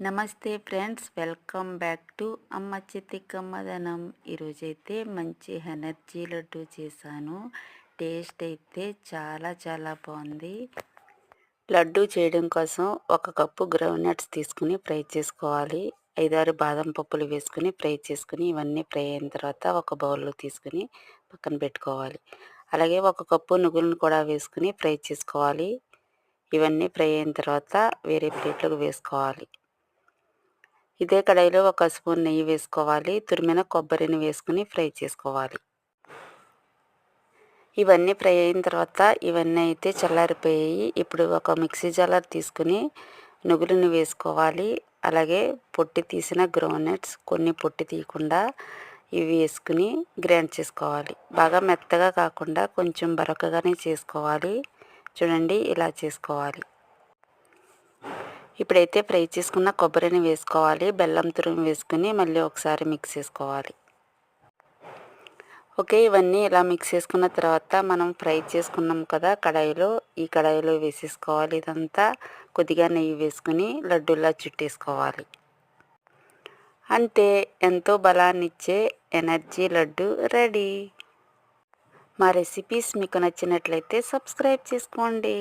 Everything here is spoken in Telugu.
నమస్తే ఫ్రెండ్స్, వెల్కమ్ బ్యాక్ టు అమ్మ చేతి కమ్మదనం. ఈరోజైతే మంచి ఎనర్జీ లడ్డు చేశాను. టేస్ట్ అయితే చాలా చాలా బాగుంది. లడ్డు చేయడం కోసం 1 కప్పు గ్రౌండ్ నట్స్ తీసుకుని ఫ్రై చేసుకోవాలి. 5-6 బాదం పప్పులు వేసుకుని ఫ్రై చేసుకుని, ఇవన్నీ ఫ్రై అయిన తర్వాత ఒక బౌల్లో తీసుకుని పక్కన పెట్టుకోవాలి. అలాగే 1 కప్పు నువ్వులను కూడా వేసుకుని ఫ్రై చేసుకోవాలి. ఇవన్నీ ఫ్రై అయిన తర్వాత వేరే ప్లేట్లోకి వేసుకోవాలి. ఇదే కడాయిలో 1 స్పూన్ నెయ్యి వేసుకోవాలి. తురిమిన కొబ్బరిని వేసుకుని ఫ్రై చేసుకోవాలి. ఇవన్నీ ఫ్రై అయిన తర్వాత ఇవన్నీ అయితే చల్లారిపోయాయి. ఇప్పుడు ఒక మిక్సీ జార్ తీసుకుని నువ్వులను వేసుకోవాలి. అలాగే పొట్టి తీసిన గ్రౌండ్ నట్స్, కొన్ని పొట్టి తీయకుండా ఇవి వేసుకుని గ్రైండ్ చేసుకోవాలి. బాగా మెత్తగా కాకుండా కొంచెం బరకగానే చేసుకోవాలి. చూడండి, ఇలా చేసుకోవాలి. ఇప్పుడైతే ఫ్రై చేసుకున్న కొబ్బరిని వేసుకోవాలి. బెల్లం తురుము వేసుకుని మళ్ళీ ఒకసారి మిక్స్ చేసుకోవాలి. ఓకే, ఇవన్నీ ఇలా మిక్స్ చేసుకున్న తర్వాత మనం ఫ్రై చేసుకున్నాం కదా కడాయిలో, ఈ కడాయిలో వేసేసుకోవాలి. ఇదంతా కొద్దిగా నెయ్యి వేసుకుని లడ్డూలా చుట్టేసుకోవాలి. అంతే, ఎంతో బలాన్నిచ్చే ఎనర్జీ లడ్డు రెడీ. మా రెసిపీస్ మీకు నచ్చినట్లయితే సబ్స్క్రైబ్ చేసుకోండి.